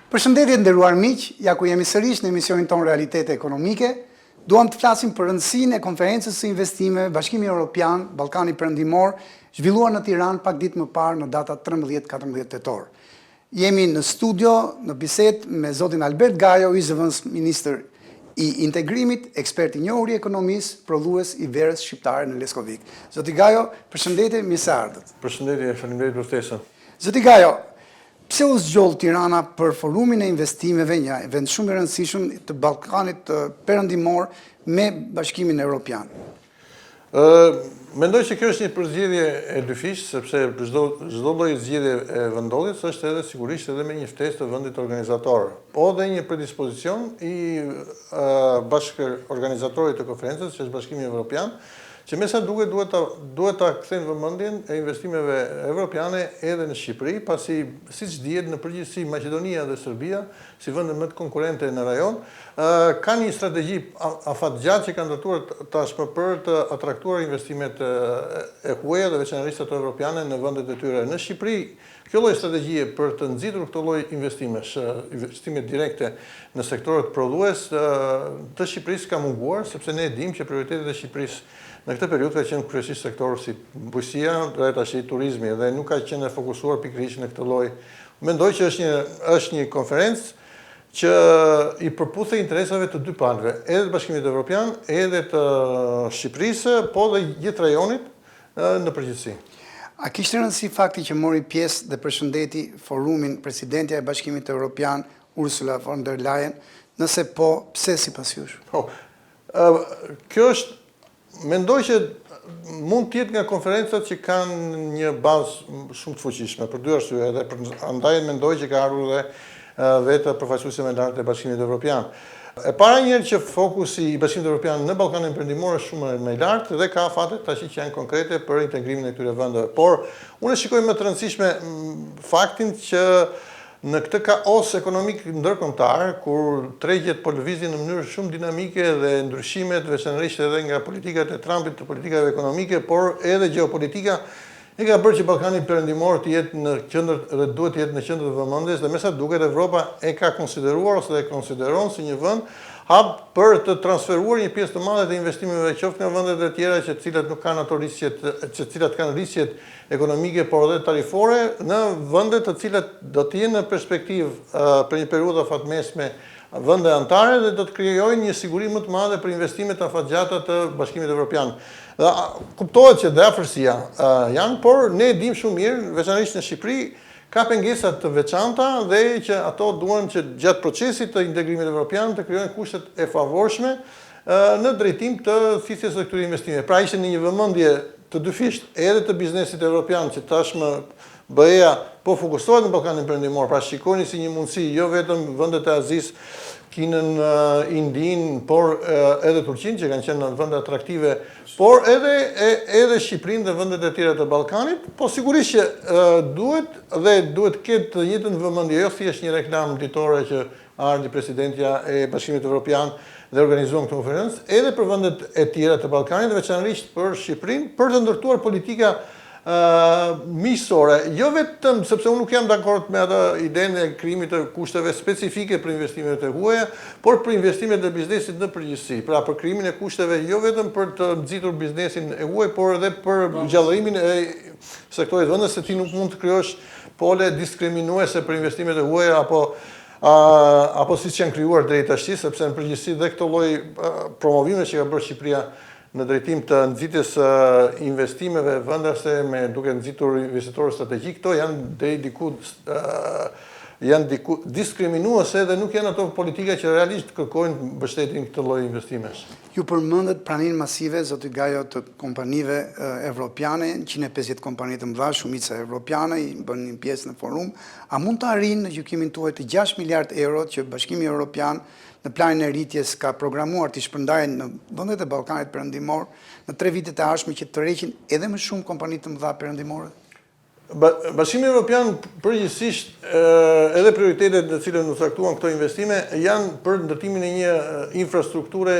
Përshëndetje nderuar miq, ja ku jemi sërish në emisionin ton Realitete Ekonomike. Duam të flasim për rëndësinë e konferencës së investimeve Bashkimi Evropian, Ballkani Perëndimor, zhvilluar në Tiranë pak ditë më parë në datat 13-14 tetor. Jemi në studio, në bisedë me zotin Albert Gajo, i zëvendës ministër i integrimit, ekspert i njohur i ekonomisë, prodhues i verës shqiptare në Leskovik. Zoti Gajo, përshëndetje, mirë se ardhët. Përshëndetje, faleminderit për ftesën. Zoti Gajo, pse u zgjoll Tirana për forumin e investimeve, një event shumë i rëndësishëm të Ballkanit Perëndimor me Bashkimin Evropian? Mendoj se kjo është një përzgjedhje e dyfish, sepse çdo lloj zgjedhje e vendodhjes është edhe sigurisht edhe me një ftesë të vendit organizator, po dhe një predispozicion i bashkëorganizatorit të konferencës, që është Bashkimi Evropian, që me sa duket duhet ta kthejnë vëmendjen e investimeve evropiane edhe në Shqipëri, pasi siç dihet në përgjithësi Maqedonia dhe Serbia, si vende më të konkurrente në rajon, kanë një strategji afatgjatë që kanë ndërtuar tashmë për të atraktuar investimet e huaja dhe veçanërisht ato evropiane në vendet e tyre. Në Shqipëri, kjo lloj strategjie për të nxitur këto lloj investime direkte në sektorët prodhues të Shqipërisë ka munguar, sepse ne e dimë që prioritetet e Shqipërisë në këtë periudhë ka qenë kryesisht sektorë si bujqësia dhe tash turizmi dhe nuk ka qenë fokusuar pikërisht në këtë lloj. Mendoj që është një konferencë që i përputhet interesave të dy palëve, edhe të Bashkimit Evropian, edhe të Shqipërisë, po dhe gjithë rajonit në përgjithësi. A kishte rëndësi fakti që mori pjesë dhe përshëndeti forumin presidentja e Bashkimit Evropian, Ursula von der Leyen? Nëse po, pse sipas jush? Kjo është mendoj që mund të jetë nga konferencat që kanë një bazë shumë të fuqishme për dy arsye, edhe andaj mendoj që ka ardhur dhe vetë përfaqësuese më lartë e Bashkimit Evropian. E para njerë që fokusi i Bashkimit Evropian në Ballkanin Perëndimor është shumë më i lartë dhe ka fatet tash që janë konkrete për integrimin e këtyre vendeve. Por unë shikoj më të rëndësishme faktin që në këtë kaos ekonomik ndërkombëtar, kur tregjet po lëvizin në mënyrë shumë dinamike dhe ndryshimet veçanërisht edhe nga politikat e Trumpit të politikave ekonomike, por edhe gjeopolitika e ka bërë që Ballkani Perëndimor të jetë në qendër dhe duhet të jetë në qendër të vëmendjes dhe me sa duket Evropa e ka konsideruar ose e konsideron si një vend hub për të transferuar një pjesë të madhe të investimeve qoftë nga vendet e tjera që cilat nuk kanë ato riskjet, që cilat kanë riskjet ekonomike por edhe tarifore në vende të cilat do të jenë në perspektivë për një periudhë afatmesme vende anëtare dhe do të krijojnë një siguri më të madhe për investimet afatgjata të Bashkimit Evropian. Dhe kuptohet që dhe afërsia janë, por ne e dimë shumë mirë, veçanërisht në Shqipëri, ka pengesat të veçanta dhe që ato duan që gjatë procesit të integrimit evropian të krijojnë kushtet e favorshme në drejtim të thithjes së këtyre investimeve. Pra ishte në një vëmendje të dyfisht edhe të biznesit evropian që tashmë BE-ja po fokusohet në Ballkanin Perëndimor, pra shikoni si një mundësi jo vetëm vendet e Azisë, Kinën, Indinë, por edhe Turqinë që kanë qenë vende atraktive, por edhe Shqipërinë dhe vendet e tjera të Ballkanit, po sigurisht që duhet ketë të njëjtën vëmendje, jo thjesht një reklam ditore që ardhi presidentja e Bashkimit Evropian dhe organizuan këtë konferencë, edhe për vendet e tjera të Ballkanit, veçanërisht për Shqipërinë, për të ndërtuar politika miqësore, jo vetëm sepse unë nuk jam dakord me atë idenë e krijimit të kushteve specifike për investimet e huaja, por për investimet e biznesit në përgjithësi. Pra për krijimin e kushteve jo vetëm për të nxitur biznesin e huaj, por edhe për gjallërimin e sektorit vendas, se ti nuk mund të krijosh pole diskriminuese për investimet e huaja apo siç janë krijuar deri tash, sepse në përgjithësi dhe këto lloj promovime që ka bërë Shqipëria në drejtim të nxitjes investimeve vendase me duke nxitur investitorë strategjik, këto janë diku diskriminuese dhe nuk janë ato politika që realisht kërkojnë mbështetjen këtë lloj investimesh. Ju përmendët praninë masive, zoti Gajo, të kompanive evropiane, 150 kompani të mëdha, shumica evropiane, i bën një pjesë në forum. A mund të arrijnë në gjykimin tuaj të 6 miliard euro që Bashkimi Evropian në planin e rritjes ka programuar të shpërndajnë në vendet e Ballkanit Perëndimor në 3 vitet e ardhshme që të rreqin edhe më shumë kompani të mëdha perëndimore? Bashkimi Evropian përgjithsisht edhe prioritetet në cilën u caktuan këto investime janë për ndërtimin e një infrastrukture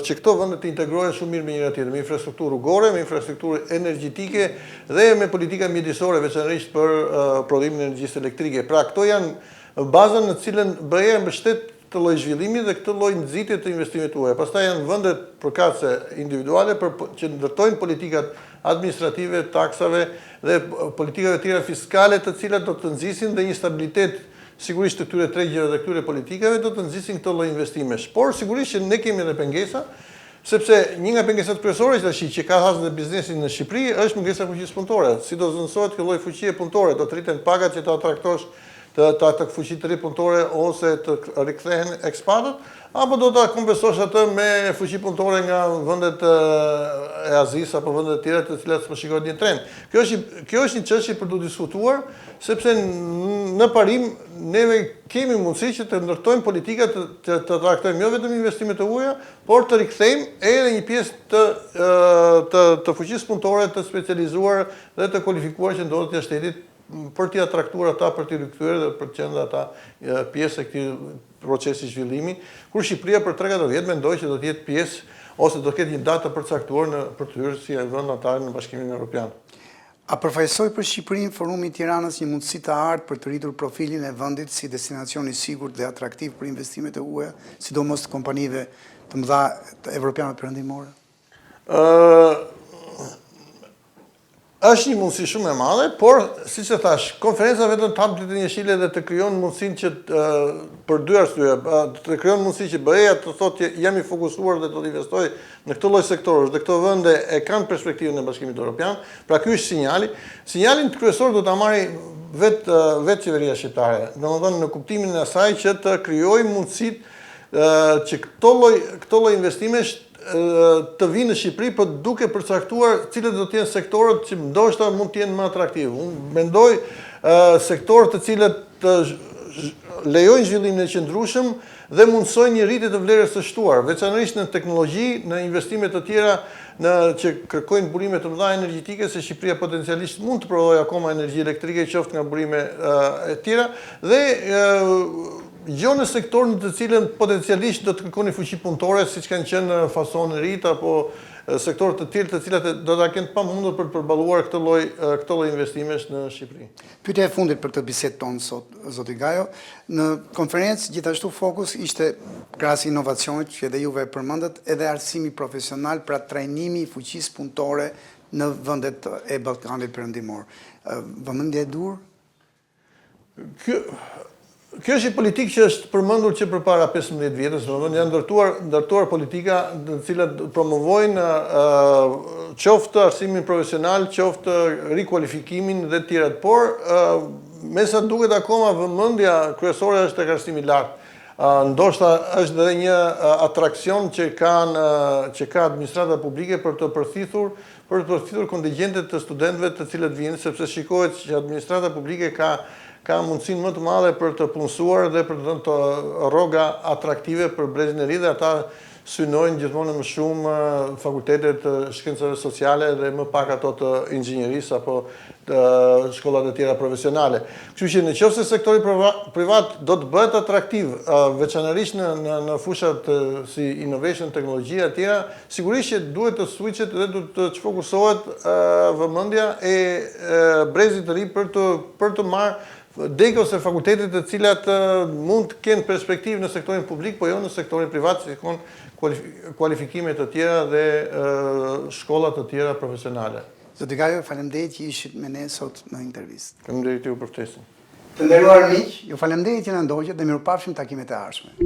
që këto vende të integrohen shumë mirë me njëra tjetrën, me infrastrukturë rrugore, me infrastrukturë energjetike dhe me politika mjedisore veçanërisht për prodhimin e energjisë elektrike. Pra këto janë bazën në cilën BE mbështet të lloj zhvillimi dhe këtë lloj nxitje të investimeve tuaja. Pastaj janë vendet përkatëse individuale që ndërtojnë politikat administrative, taksave dhe politikave të tjera fiskale, të cilat do të nxisin dhe një stabilitet sigurisht të këtyre tre gjërave dhe këtyre politikave do të nxisin këtë lloj investimesh. Por sigurisht që ne kemi edhe pengesa, sepse një nga pengesat kryesore që ka hasë dhe biznesin në Shqipëri është mungesa e fuqisë punëtore. Si do zënësohet kjo lloj fuqie punëtore, do të rriten pagat që ta traktosh të fuqi të ri punëtore ose të rikthehen ekspatët, apo do ta kompensosh atë me fuqi punëtore nga vendet e Azisë apo vendet të tjera të cilat po shikojnë një trend. Kjo është një çështje për të diskutuar, sepse në parim neve kemi mundësi që të ndërtojmë politika të trajtojmë jo vetëm investimet e huaja, por të rikthejmë edhe një pjesë të fuqisë punëtore të specializuar dhe të kualifikuar që ndodhet jashtë shtetit për t'i traktuar ata, për t'i rikthyer dhe për të qenë ata pjesë e këtij procesi zhvillimi, kur Shqipëria për 3-4 vjet mendoj që do të jetë pjesë ose do të ketë një datë të përcaktuar për të hyrë si vend antar në Bashkimin Evropian. A përfaqësoi për Shqipërinë Forumi i Tiranës një mundësi të artë për të rritur profilin e vendit si destinacion i sigurt dhe atraktiv për investimet e huaja, sidomos të kompanive të mëdha të evropiane perëndimore? Është një mundësi shumë e madhe, por siç e thash, konferenca vetëm të hap ditën e jeshile dhe të krijon mundësinë që për dy arsye, të krijon mundësi që BE-ja të thotë jam i fokusuar dhe do të investoj në këtë lloj sektorësh dhe këto vende e kanë perspektivën e Bashkimit Evropian. Pra ky është sinjali. Sinjalin kryesor do ta marrë vetë qeveria shqiptare. Domethënë në kuptimin e asaj që të krijojë mundësitë që këto lloj investimesh të vinë në Shqipëri, për duke përcaktuar cilët do të jenë sektorët që ndoshta mund të jenë më atraktiv. Unë mendoj sektorët të cilët të lejojnë zhvillimin e qëndrueshëm dhe mundsojnë një rritje të vlerës së shtuar, veçanërisht në teknologji, në investime të tjera që kërkojnë burime të mëdha energjetike, se Shqipëria potencialisht mund të prodhojë akoma energji elektrike, qoftë nga burime e tjera, dhe jo në sektorën të cilën potencialisht do të kërkoni fuqi punëtore, siç kanë qenë në fason e rit apo sektorët të tjerë të cilat do ta kenë pamundur për të përballuar këtë lloj investimesh në Shqipëri. Pyetja e fundit për këtë bisedë tonë sot, zoti Gajo, në konferencë gjithashtu fokus ishte krahas inovacionit që edhe juve përmendët, edhe arsimi profesional pra trajnimi i fuqisë punëtore në vendet e Ballkanit Perëndimor. Vëmendje e dur? Kjo është një politikë që është përmendur që përpara 15 vjetës, domethënë janë ndërtuar politika të cilat promovojnë qoftë arsimin profesional, qoftë rikualifikimin dhe të tjerat, por me sa duket akoma vëmendja kryesore është tek arsimi i lartë. Ndoshta është edhe një atraksion që ka administrata publike për të përthithur kontingjentet të studentëve të cilët vinë, sepse shikohet që administrata publike ka mundësinë më të madhe për të punësuar dhe për të dhënë të rroga atraktive për brezin e ri, dhe ata synojnë gjithmonë më shumë fakultetet të shkencave sociale dhe më pak ato të inxhinierisë apo të shkollat e tjera profesionale. Kështu që nëse sektori privat do të bëhet atraktiv, veçanërisht në fushat si innovation, teknologjia e tjera, sigurisht që duhet të switchet dhe duhet të fokusohet vëmendja e brezit të ri për të marrë degë ose fakultetet të cilat mund të kenë perspektivë në sektorin publik, po jo në sektorin privat, si kanë kualifikime të tjera dhe shkolla të tjera profesionale. Zoti Gajo, faleminderit që ishit me ne sot në intervistë. Faleminderit ju për ftesën. Të nderuar miq, ju faleminderit që na ndoqët dhe mirupafshim takimet e ardhshme.